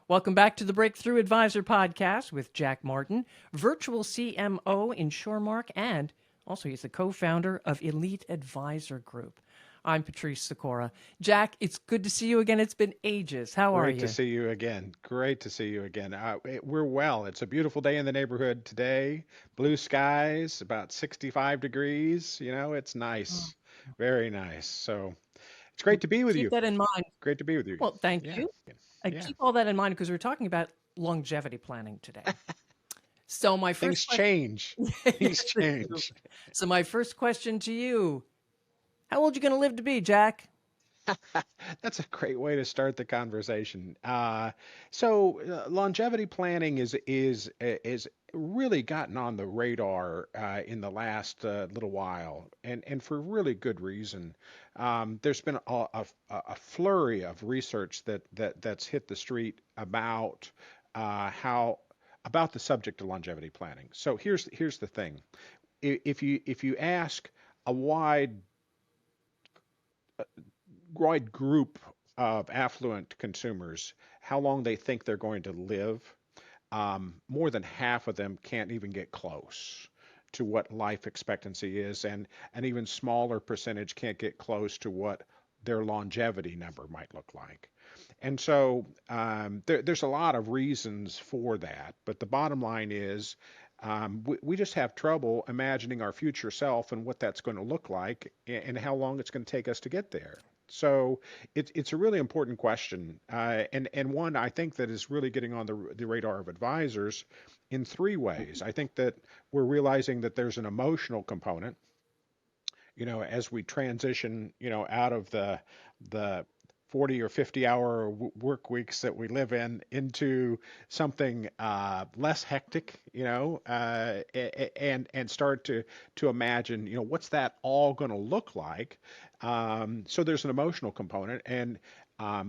Welcome back to the Breakthrough Advisor podcast with Jack Martin, virtual CMO in Shoremark, and also he's the co-founder of Elite Advisor Group. I'm Patrice Sikora. Jack, it's good to see you again. It's been ages. How are Great to you? see you again. Great to see you again. We're well. It's a beautiful day in the neighborhood today. Blue skies, about 65 degrees. It's Oh, nice. Very nice. So it's great to be with keep you. that in mind. Great to be with you again. Well, thank Yeah. you. Yeah. Keep all that in mind because we're talking about longevity planning today. So my Things first question, change. Things yes, they do. change. So my first question to you: how old you going to live to be, Jack? That's a great way to start the conversation. Longevity planning is really gotten on the radar in the last little while, and for really good reason. There's been a flurry of research that's hit the street how about the subject of longevity planning. So here's the thing: if you ask a wide group of affluent consumers how long they think they're going to live, more than half of them can't even get close to what life expectancy is, and an even smaller percentage can't get close to what their longevity number might look like. And so there's a lot of reasons for that, but the bottom line is we just have trouble imagining our future self and what that's going to look like and how long it's going to take us to get there. So it's a really important question, and one I think that is really getting on the radar of advisors in three ways. I think that we're realizing that there's an emotional component, as we transition, out of the 40 or 50-hour work weeks that we live in into something less hectic, and start to imagine, what's that all going to look like. So there's an emotional component, and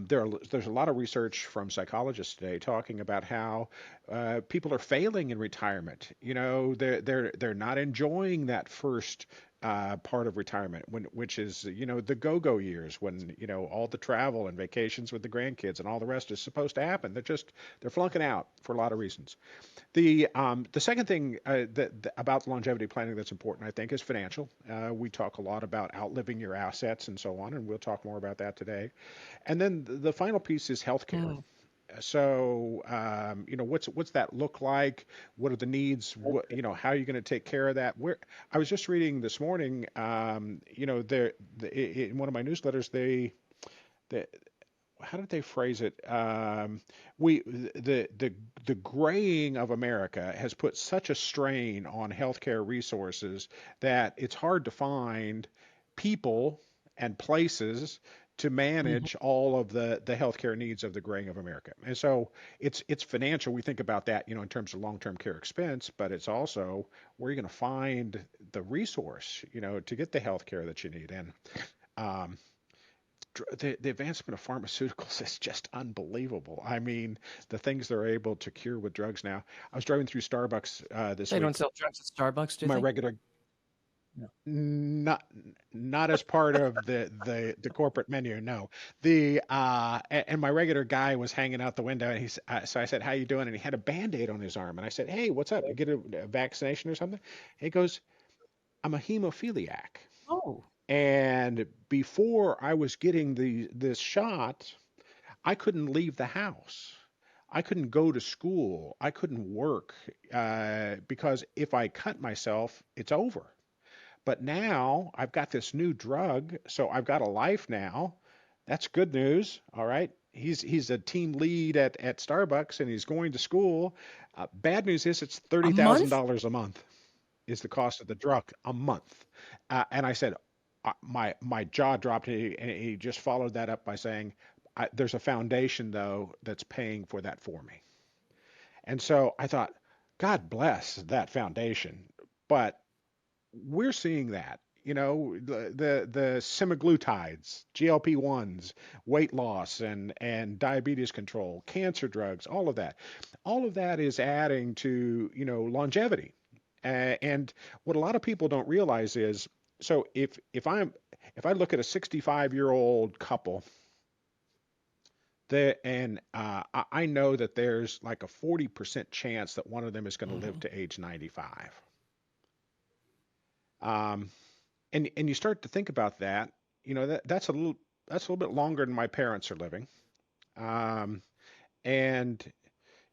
there's a lot of research from psychologists today talking about how people are failing in retirement. They're not enjoying that first part of retirement, which is the go-go years when all the travel and vacations with the grandkids and all the rest is supposed to happen. They're flunking out for a lot of reasons. The second thing about longevity planning that's important, I think, is financial. We talk a lot about outliving your assets and so on, and we'll talk more about that today. And then the final piece is healthcare. Mm. So, what's that look like? What are the needs? How are you going to take care of that? I was just reading this morning, in one of my newsletters, they how did they phrase it? We the graying of America has put such a strain on healthcare resources that it's hard to find people and places to Mhm. manage all of the healthcare needs of the graying of America. And so it's financial. We think about that, in terms of long-term care expense, but it's also where you're going to find the resource, to get the healthcare that you need. And um, the advancement of pharmaceuticals is just unbelievable. I mean, the things they're able to cure with drugs now. I was driving through Starbucks this They don't week. sell drugs at Starbucks, do My they? regular, No. not not as part of the corporate menu, no. And my regular guy was hanging out the window, and so I said, "How you doing?" And he had a Band-Aid on his arm, and I said, "Hey, what's up? You get a vaccination or something?" He goes, "I'm a hemophiliac." Oh. And before I was getting this shot, I couldn't leave the house. I couldn't go to school. I couldn't work because if I cut myself, it's over. But now I've got this new drug, so I've got a life now. That's good news. All right. He's a team lead at Starbucks and he's going to school. Bad news is it's A thirty thousand month? dollars a month is the cost of the drug a month. And I said, my jaw dropped, and he just followed that up by saying, "There's a foundation though that's paying for that for me." And so I thought, God bless that foundation. But we're seeing that. The semaglutides, GLP-1s, weight loss and diabetes control, cancer drugs, all of that is adding to longevity. And what a lot of people don't realize is, so if I look at a 65-year-old couple And I know that there's like a 40% chance that one of them is going to live Hmm. to age 95. Um, and you start to think about that, that's a little bit longer than my parents are living. Um, and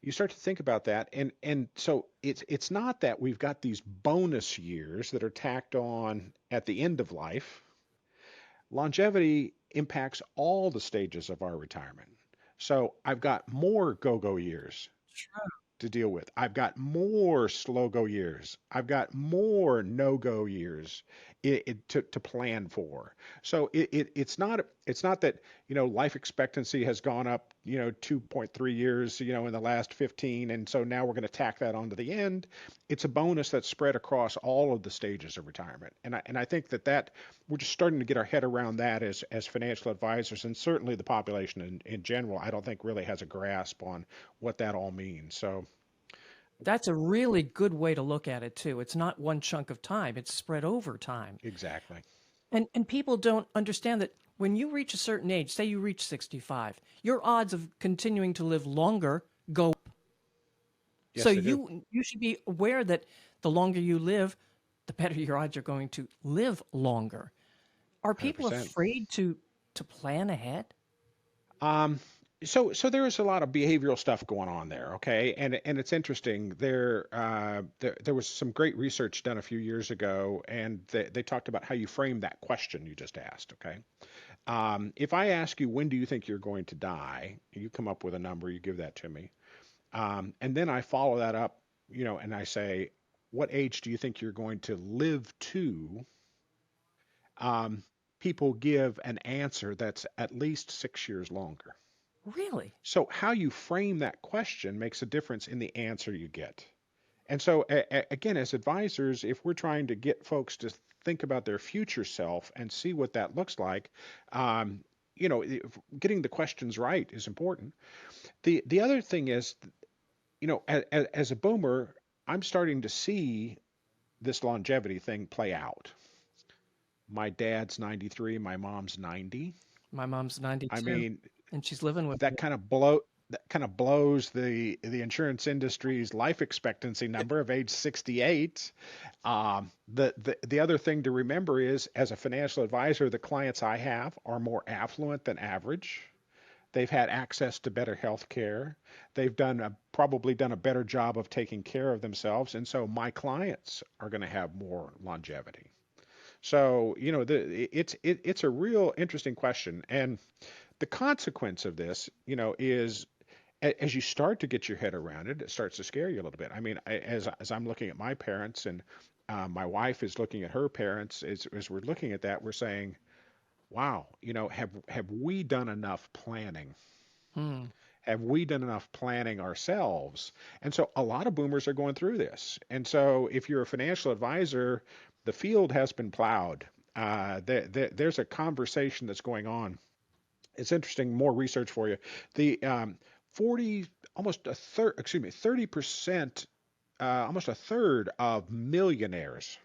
you start to think about that, and so it's not that we've got these bonus years that are tacked on at the end of life. Longevity impacts all the stages of our retirement. So I've got more go-go years to deal with. I've got more slow go years. I've got more no go years to plan for. So it's not that life expectancy has gone up 2.3 years in the last 15, and so now we're going to tack that onto the end. It's a bonus that's spread across all of the stages of retirement, and I think that we're just starting to get our head around that as financial advisors, and certainly the population in general. I don't think really has a grasp on what that all means. So That's a really good way to look at it too. It's not one chunk of time, it's spread over time. exactly. And people don't understand that when you reach a certain age, say you reach 65, your odds of continuing to live longer go up. So Yes, they do. you should be aware that the longer you live, the better your odds are going to live longer. Are people 100%. afraid to plan ahead? Um, so there is a lot of behavioral stuff going on there, okay? And it's interesting. There was some great research done a few years ago, and they talked about how you frame that question you just asked, okay? If I ask you, when do you think you're going to die? You come up with a number, you give that to me. And then I follow that up, and I say, what age do you think you're going to live to? um, People give an answer that's at least 6 years longer. Really? So, how you frame that question makes a difference in the answer you get. And so, again, as advisors, if we're trying to get folks to think about their future self and see what that looks like, um, getting the questions right is important. The other thing is, as a boomer, I'm starting to see this longevity thing play out. My dad's 93, my mom's 90. My mom's I 92 mean, and she's living with me. that kind of blows the insurance industry's life expectancy number of age 68. The other thing to remember is, as a financial advisor, the clients I have are more affluent than average. They've had access to better health care. They've probably done a better job of taking care of themselves, and so my clients are going to have more longevity. So, it's a real interesting question. And the consequence of this, is as you start to get your head around it, it starts to scare you a little bit. I mean, as I'm looking at my parents, and my wife is looking at her parents, as we're looking at that, we're saying, wow, have we done enough planning? Hmm. Have we done enough planning ourselves? And so a lot of boomers are going through this. And so if you're a financial advisor, the field has been plowed. There's a conversation that's going on. It's interesting, more research for you. The 40, almost a third, excuse me, 30%, almost a third of millionaires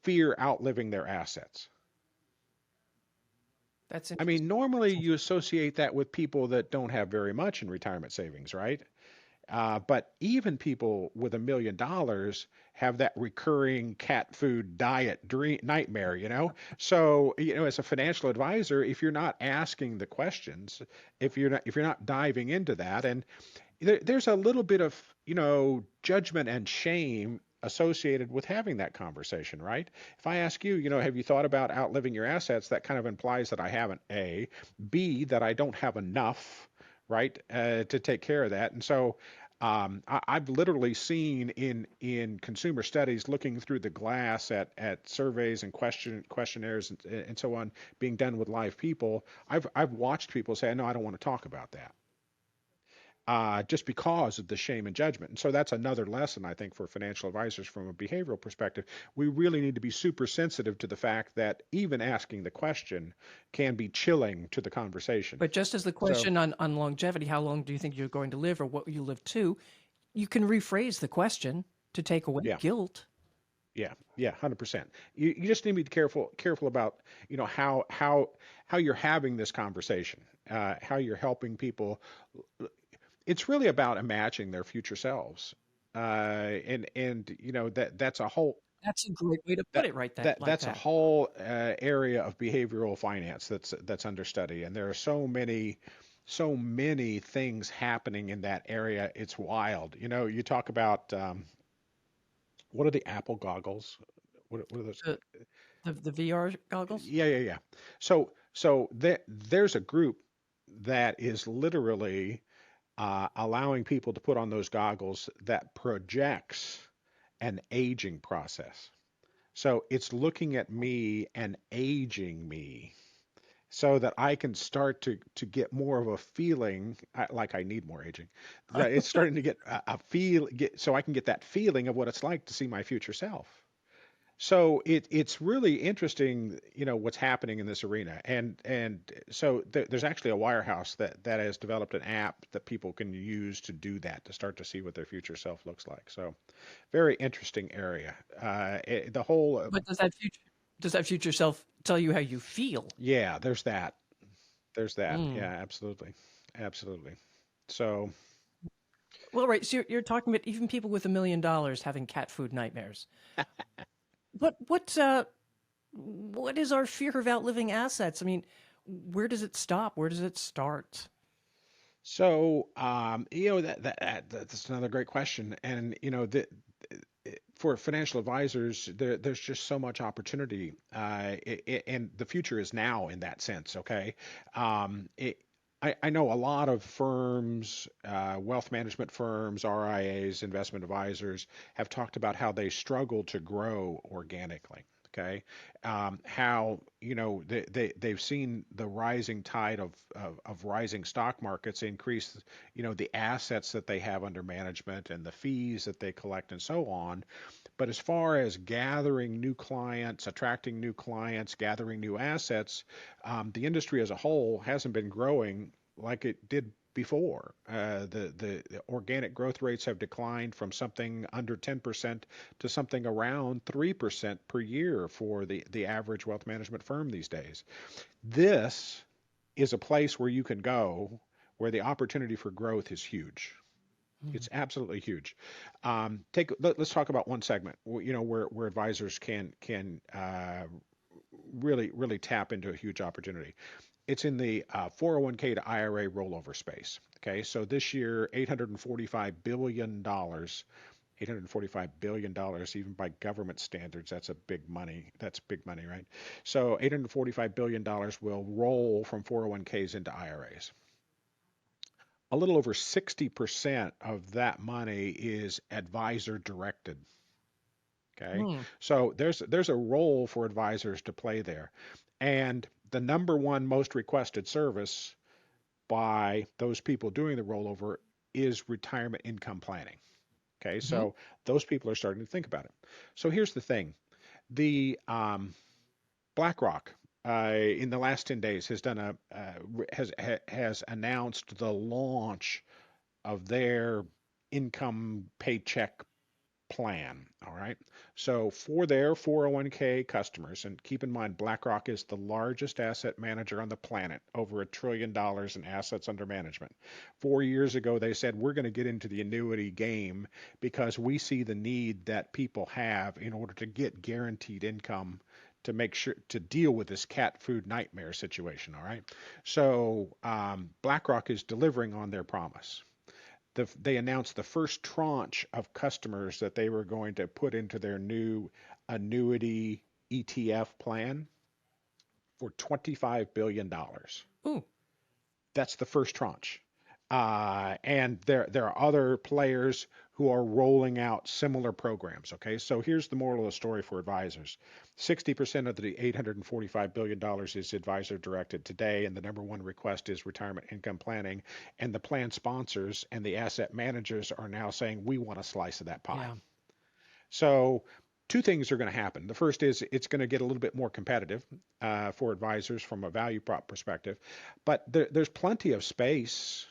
fear outliving their assets. That's I mean, interesting. normally you associate that with people that don't have very much in retirement savings, right? But even people with $1 million have that recurring cat food diet nightmare, So, as a financial advisor, if you're not asking the questions, if you're not diving into that, and there's a little bit of, judgment and shame associated with having that conversation, right? If I ask you, have you thought about outliving your assets? That kind of implies that I haven't, A, B, that I don't have enough, right, to take care of that. And so I've literally seen in consumer studies, looking through the glass at surveys and questionnaires and so on being done with live people. I've watched people say, no, I don't want to talk about that, just because of the shame and judgment. And so that's another lesson, I think, for financial advisors from a behavioral perspective. We really need to be super sensitive to the fact that even asking the question can be chilling to the conversation. But just as the So, question on longevity, how long do you think you're going to live or what will you live to, you can rephrase the question to take away yeah, guilt. yeah, yeah, 100%. You just need to be careful about, how you're having this conversation. how you're helping people. It's really about imagining their future selves, and that's a whole That's a great way to put it right that like that's a that. whole area of behavioral finance that's under study, and there are so many things happening in that area. It's wild. You talk about what are the Apple goggles? What are those? The the VR goggles? Yeah. So there's a group that is literally allowing people to put on those goggles that projects an aging process. So it's looking at me and aging me so that I can start to get more of a feeling like I need more aging. That it's starting to get so I can get that feeling of what it's like to see my future self. So it's really interesting, what's happening in this arena, and so there's actually a wirehouse that has developed an app that people can use to do that, to start to see what their future self looks like. So very interesting area. The whole But does that future self tell you how you feel? yeah, there's that. Yeah, Mm. absolutely, absolutely. So Well, right. So you're talking about even people with $1 million having cat food nightmares. What is our fear of outliving assets? I mean, where does it stop? Where does it start? that's another great question, and for financial advisors, there's just so much opportunity, and the future is now in that sense. Okay, I know a lot of firms, wealth management firms, RIAs, investment advisors, have talked about how they struggle to grow organically. Okay, how they've seen the rising tide of rising stock markets increase the assets that they have under management and the fees that they collect and so on, but as far as gathering new clients, attracting new clients, gathering new assets, the industry as a whole hasn't been growing like it did before. The organic growth rates have declined from something under 10% to something around 3% per year for the average wealth management firm these days. This is a place where you can go where the opportunity for growth is huge. It's absolutely huge. Let's talk about one segment, where advisors can really tap into a huge opportunity. It's in the 401k to IRA rollover space. Okay, so this year, $845 billion, even by government standards, that's a big money. That's big money, right? So $845 billion will roll from 401ks into IRAs. A little over 60% of that money is advisor directed. Okay, Hmm. so there's a role for advisors to play there, and the number one most requested service by those people doing the rollover is retirement income planning. Okay, Hmm. so those people are starting to think about it. So here's the thing: the BlackRock in the last 10 days has done has announced the launch of their income paycheck plan. All right. So for their 401k customers, and keep in mind, BlackRock is the largest asset manager on the planet, over $1 trillion in assets under management. 4 years ago, they said, we're going to get into the annuity game because we see the need that people have in order to get guaranteed income to make sure to deal with this cat food nightmare situation. All right. So BlackRock is delivering on their promise. They announced the first tranche of customers that they were going to put into their new annuity ETF plan for $25 billion. Ooh. That's the first tranche. And there are other players who are rolling out similar programs. Okay, so here's the moral of the story for advisors: 60% of the $845 billion is advisor directed today, and the number one request is retirement income planning. And the plan sponsors and the asset managers are now saying, we want a slice of that pie. Yeah. So two things are going to happen. The first is it's going to get a little bit more competitive for advisors from a value prop perspective, but there's plenty of space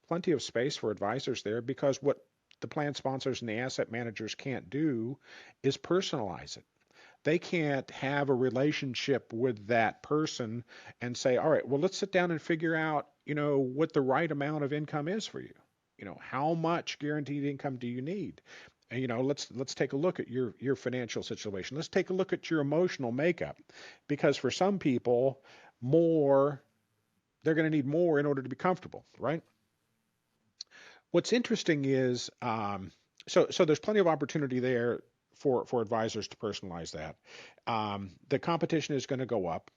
for advisors there, because what the plan sponsors and the asset managers can't do is personalize it. They can't have a relationship with that person and say, all right, well, let's sit down and figure out what the right amount of income is for you. How much guaranteed income do you need? And, let's take a look at your financial situation. Let's take a look at your emotional makeup, because for some people, more they're going to need more in order to be comfortable, right? What's interesting is, so there's plenty of opportunity there for advisors to personalize that. The competition is going to go up,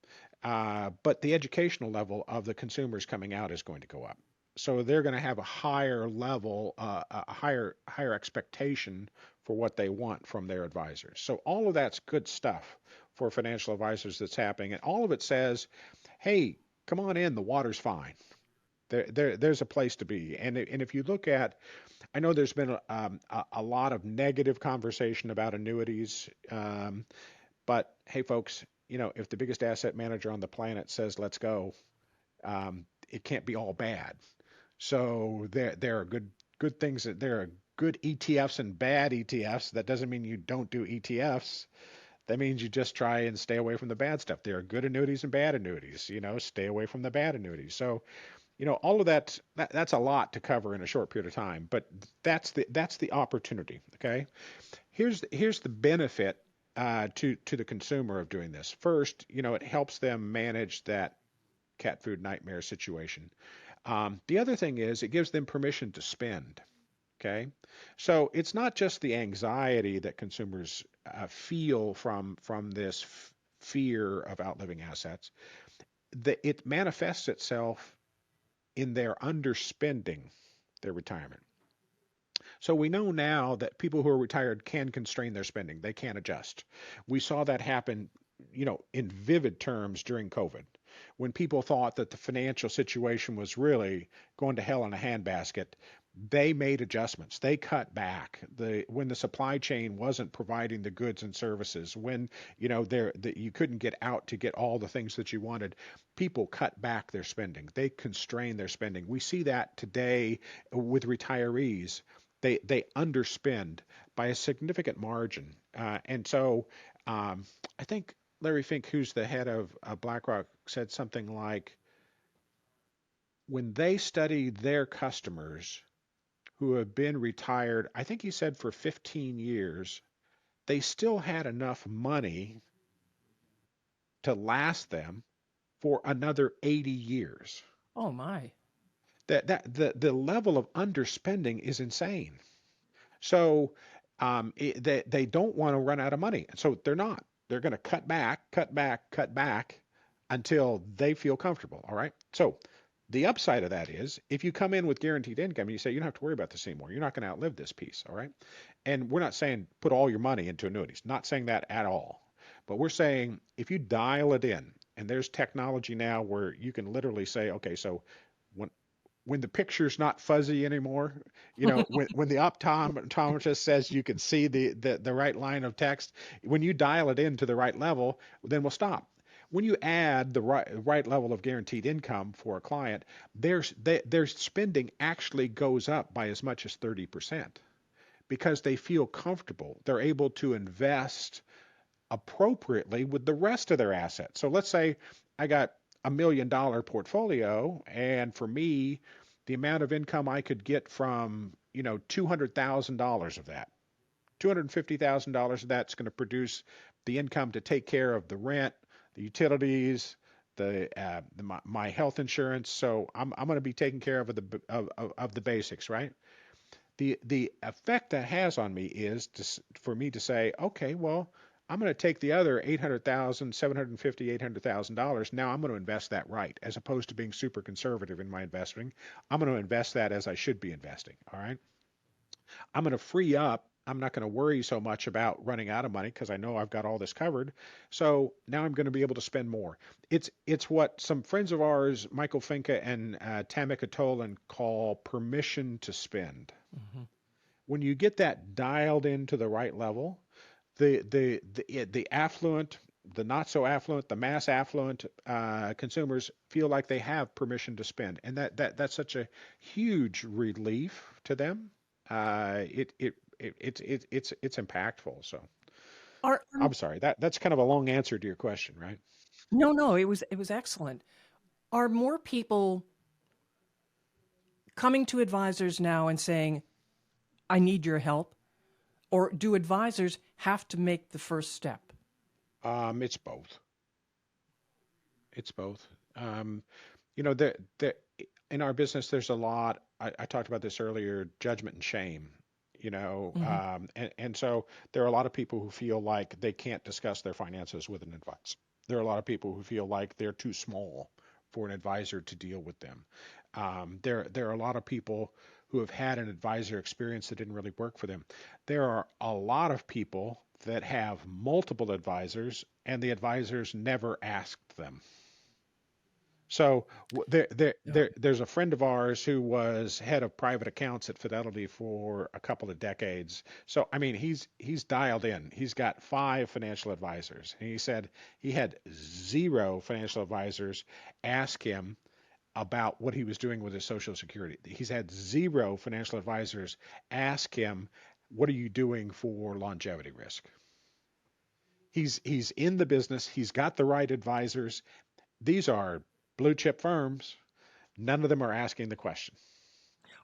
but the educational level of the consumers coming out is going to go up. So they're going to have a higher level, a higher expectation for what they want from their advisors. So all of that's good stuff for financial advisors that's happening, and all of it says, "Hey, come on in. The water's fine. There's a place to be." And if you look at, I know there's been a lot of negative conversation about annuities, but hey, folks, if the biggest asset manager on the planet says let's go, it can't be all bad. So there are good things, that there are good ETFs and bad ETFs. That doesn't mean you don't do ETFs. That means you just try and stay away from the bad stuff. There are good annuities and bad annuities. Stay away from the bad annuities. So all of that's a lot to cover in a short period of time, but that's the opportunity. Okay, here's the benefit to the consumer of doing this. First, it helps them manage that cat food nightmare situation. The other thing is it gives them permission to spend. Okay, so it's not just the anxiety that consumers feel from this fear of outliving assets. It manifests itself in their underspending their retirement. So we know now that people who are retired can constrain their spending. They can adjust. We saw that happen, in vivid terms during COVID, when people thought that the financial situation was really going to hell in a handbasket. They made adjustments. They cut back. When the supply chain wasn't providing the goods and services, when you couldn't get out to get all the things that you wanted, people cut back their spending. They constrain their spending. We see that today with retirees. They underspend by a significant margin, and so I think Larry Fink, who's the head of BlackRock, said something like, when they study their customers who have been retired, I think he said for 15 years, they still had enough money to last them for another 80 years. Oh my. The level of underspending is insane. So they don't want to run out of money. So they're not. They're going to cut back, cut back, cut back until they feel comfortable. All right. So the upside of that is, if you come in with guaranteed income and you say you don't have to worry about this anymore, you're not going to outlive this piece. All right. And we're not saying put all your money into annuities, not saying that at all. But we're saying if you dial it in, and there's technology now where you can literally say, okay, so when the picture's not fuzzy anymore, when the optometrist says you can see the right line of text, when you dial it into the right level, then we'll stop. When you add the right level of guaranteed income for a client, their spending actually goes up by as much as 30% because they feel comfortable. They're able to invest appropriately with the rest of their assets. So let's say I got $1 million portfolio, and for me, the amount of income I could get from, $200,000 of that, $250,000 of that's going to produce the income to take care of the rent, the utilities, my health insurance. So I'm going to be taking care of the basics, right? The effect that has on me is for me to say, okay, well, I'm going to take the other 800,000, 750, $800,000. Now I'm going to invest that right, as opposed to being super conservative in my investing. I'm going to invest that as I should be investing. All right. I'm going to free up. I'm not going to worry so much about running out of money because I know I've got all this covered. So now I'm going to be able to spend more. It's what some friends of ours, Michael Finke and Tamika Tolan, call permission to spend. Hmm. When you get that dialed into the right level, the affluent, the not so affluent, the mass affluent consumers feel like they have permission to spend, and that's such a huge relief to them. It's impactful. So Are, I'm sorry, that's kind of a long answer to your question, right? no, no, it was excellent. Are more people coming to advisors now and saying, I need your help? Or do advisors have to make the first step? It's both. It's both. You know, the in our business, there's a lot. I talked about this earlier, judgment and shame. Hmm. And so there are a lot of people who feel like they can't discuss their finances with an advisor. There are a lot of people who feel like they're too small for an advisor to deal with them. There are a lot of people who have had an advisor experience that didn't really work for them. There are a lot of people that have multiple advisors and the advisors never asked them. So Yeah. there's a friend of ours who was head of private accounts at Fidelity for a couple of decades. So I mean, he's dialed in. He's got 5 financial advisors. And he said he had 0 financial advisors ask him about what he was doing with his Social Security. He's had 0 financial advisors ask him, "What are you doing for longevity risk?" He's in the business. He's got the right advisors. These are blue chip firms. None of them are asking the question.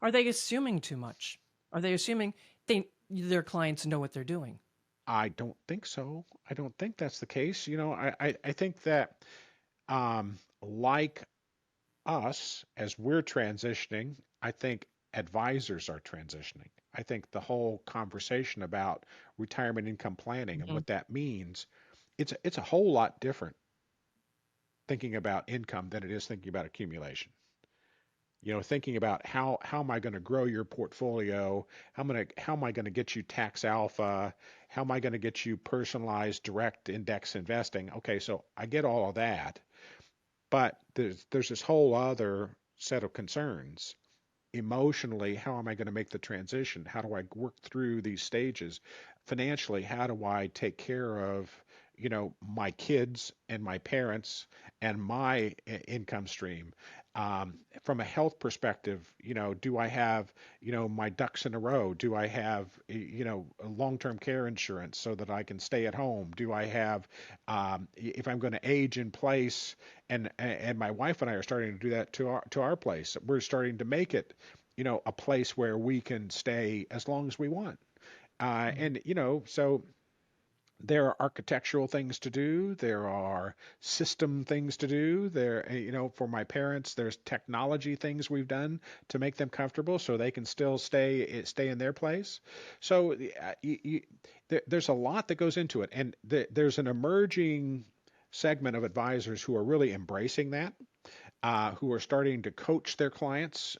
Are they assuming too much? Are they assuming their clients know what they're doing? I don't think so. I don't think that's the case. I think that like us, as we're transitioning, I think advisors are transitioning. I think the whole conversation about retirement income planning and Hmm. what that means, it's a whole lot different thinking about income than it is thinking about accumulation. Thinking about how am I going to grow your portfolio? How am I going to get you tax alpha? How am I going to get you personalized direct index investing? Okay, so I get all of that, but there's this whole other set of concerns. Emotionally, how am I going to make the transition? How do I work through these stages? Financially, how do I take care of, my kids and my parents and my income stream? From a health perspective, do I have, my ducks in a row? Do I have, a long-term care insurance so that I can stay at home? Do I have, if I'm going to age in place, and my wife and I are starting to do that to our place. We're starting to make it, a place where we can stay as long as we want. And so there are architectural things to do. There are system things to do. For my parents, there's technology things we've done to make them comfortable so they can still stay in their place. So there's a lot that goes into it, and there's an emerging segment of advisors who are really embracing that, who are starting to coach their clients.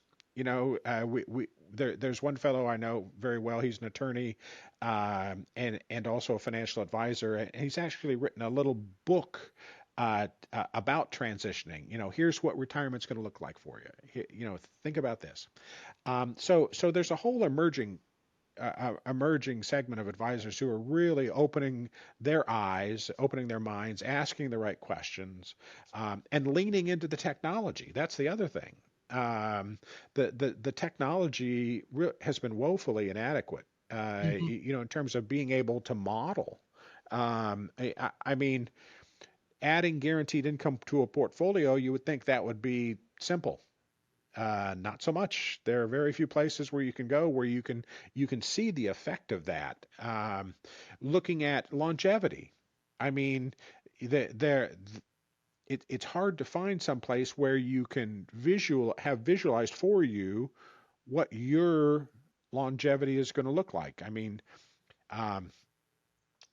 There's one fellow I know very well. He's an attorney, and also a financial advisor, and he's actually written a little book about transitioning. Here's what retirement's going to look like for you. Think about this. So there's a whole emerging segment of advisors who are really opening their eyes, opening their minds, asking the right questions, and leaning into the technology. That's the other thing. The technology has been woefully inadequate, Hmm. in terms of being able to model. I mean, adding guaranteed income to a portfolio, you would think that would be simple. Not so much. There are very few places where you can go where you can see the effect of that. Looking at longevity, I mean, there it's hard to find some place where you can have visualized for you what your longevity is going to look like. I mean, um,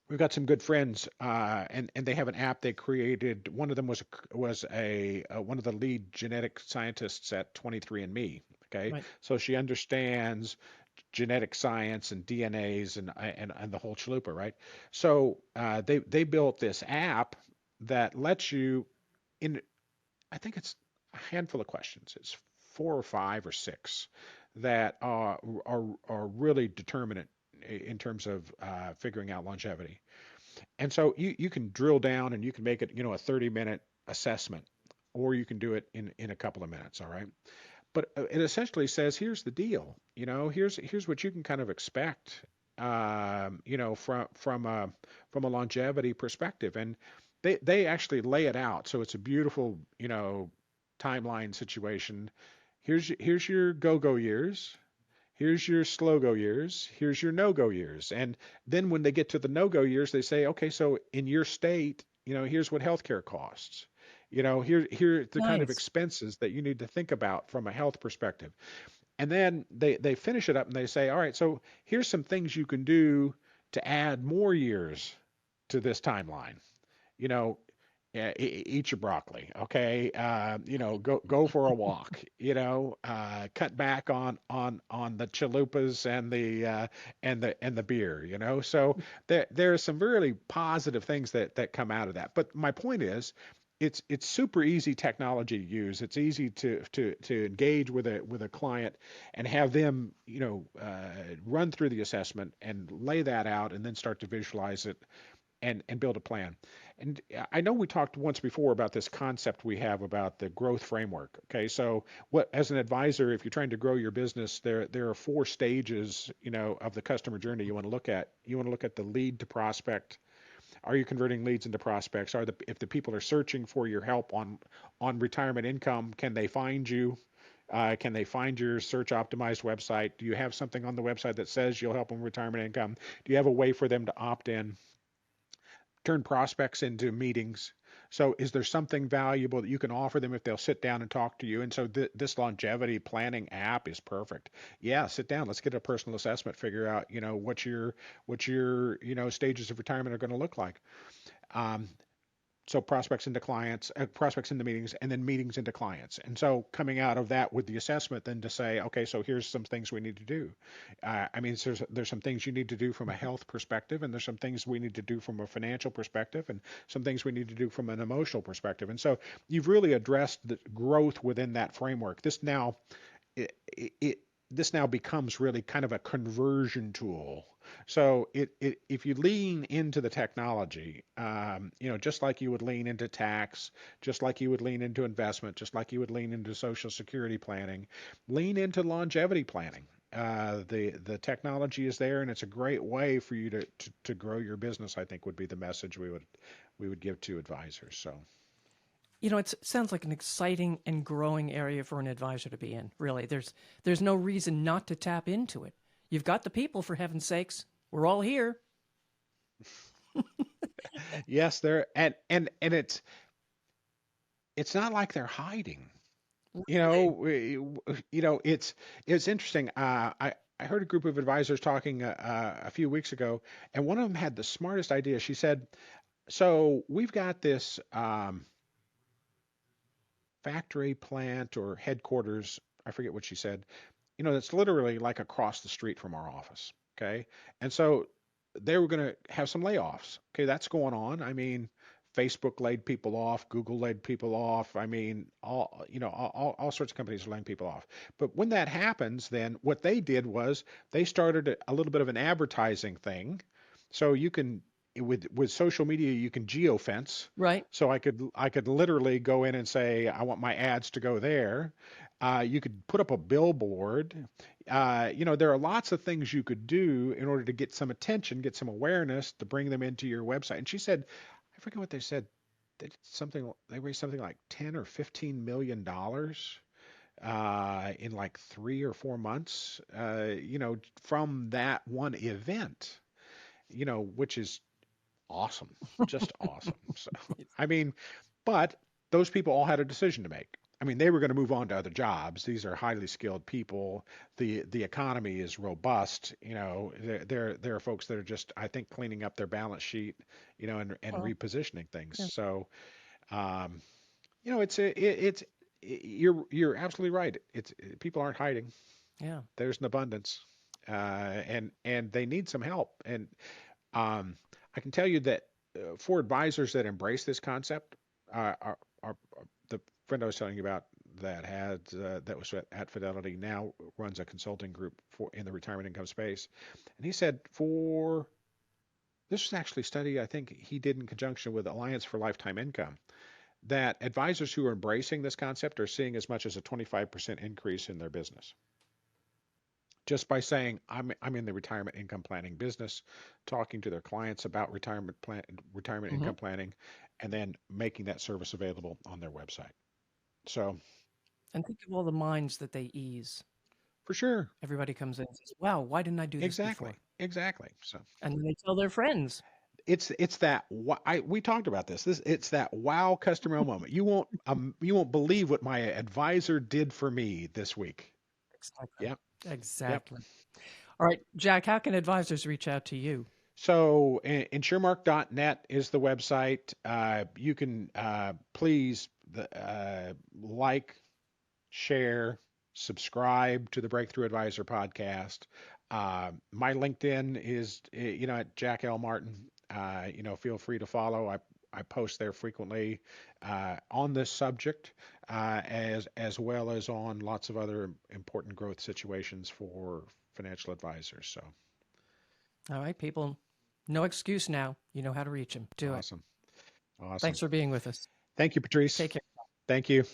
we've got some good friends, and they have an app they created. One of them was a one of the lead genetic scientists at 23andMe. Okay, Right. so she understands genetic science and DNAs and the whole chalupa, right? So they built this app that lets you in. I think it's a handful of questions. It's 4 or 5 or 6 that are really determinant in terms of figuring out longevity. And so you can drill down and you can make it, a 30-minute assessment, or you can do it in a couple of minutes, all right? But it essentially says, here's the deal, here's what you can kind of expect, from a longevity perspective. And they actually lay it out. So it's a beautiful, timeline situation. here's your go-go years. Here's your slow-go years. Here's your no-go years. And then when they get to the no-go years, they say, okay, so in your state, here's what healthcare costs. Here are the kind of Nice. expenses that you need to think about from a health perspective. And then they finish it up and they say, all right, so here's some things you can do to add more years to this timeline. You know, eat your broccoli, okay? Go for a walk. Cut back on the chalupas and the beer. So there are some really positive things that come out of that. But my point is, it's super easy technology to use. It's easy to engage with a client and have them run through the assessment and lay that out and then start to visualize it and build a plan. And I know we talked once before about this concept we have about the growth framework. Okay, so what as an advisor, if you're trying to grow your business, there are four stages, of the customer journey you want to look at. You want to look at the lead to prospect. Are you converting leads into prospects? If the people are searching for your help on retirement income, can they find you? Can they find your search optimized website? Do you have something on the website that says you'll help them with retirement income? Do you have a way for them to opt in? Turn prospects into meetings. So is there something valuable that you can offer them if they'll sit down and talk to you? And so this longevity planning app is perfect. Yeah, sit down. Let's get a personal assessment. Figure out, what your stages of retirement are going to look like. Um, so prospects into clients, prospects into meetings, and then meetings into clients. And so coming out of that with the assessment, then to say, okay, so here's some things we need to do. I mean, there's some things you need to do from a health perspective, and there's some things we need to do from a financial perspective, and some things we need to do from an emotional perspective. And so you've really addressed the growth within that framework. It, it this now becomes really kind of a conversion tool. So if you lean into the technology, just like you would lean into tax, just like you would lean into investment, just like you would lean into social security planning, lean into longevity planning. The technology is there, and it's a great way for you to grow your business. I think would be the message we would give to advisors. So It sounds like an exciting and growing area for an advisor to be in. Really, there's no reason not to tap into it. You've got the people, for heaven's sakes. We're all here. yes, there and it's not like they're hiding. Really? It's interesting. I heard a group of advisors talking a few weeks ago, and one of them had the smartest idea. She said, "So we've got this factory plant or headquarters. I forget what she said. That's literally like across the street from our office. Okay, and so they were going to have some layoffs. Okay, that's going on. I mean." Facebook laid people off, Google laid people off. I mean, all sorts of companies are laying people off. But when that happens, then what they did was they started a little bit of an advertising thing. So you can with social media you can geofence. Right. So I could literally go in and say I want my ads to go there. You could put up a billboard. There are lots of things you could do in order to get some attention, get some awareness, to bring them into your website. And she said, I forget what they said. They raised something like 10 or $15 million in like 3 or 4 months. From that one event. Which is awesome, just awesome. So, I mean, but those people all had a decision to make. I mean, they were going to move on to other jobs. These are highly skilled people. The economy is robust. There are folks that are just, I think, cleaning up their balance sheet, and Well, repositioning things. yeah. So, um, it's you're absolutely right. It's people aren't hiding. Yeah. There's an abundance, and they need some help. And um, I can tell you that for advisors that embrace this concept, the friend I was telling you about that was at Fidelity now runs a consulting group for in the retirement income space, and he said for this was actually a study I think he did in conjunction with Alliance for Lifetime Income that advisors who are embracing this concept are seeing as much as a 25% increase in their business just by saying I'm in the retirement income planning business, talking to their clients about retirement Hmm. income planning, and then making that service available on their website. So And think of all the minds that they ease. For sure. Everybody comes in and says, wow, why didn't I do this Exactly. before? Exactly. So And then they tell their friends. it's that we talked about this. It's that wow customer moment. You won't believe what my advisor did for me this week. Exactly. Yep. Yep. Exactly. All right, Jack, how can advisors reach out to you? So insuremark.net is the website. You can please like, share, subscribe to the Breakthrough Advisor podcast. My LinkedIn is, at Jack L. Martin. Feel free to follow. I post there frequently on this subject, as well as on lots of other important growth situations for financial advisors. So All right, people, no excuse now. You know how to reach them. Do it. awesome, awesome. Thanks for being with us. Thank you, Patrice. Take care. Thank you.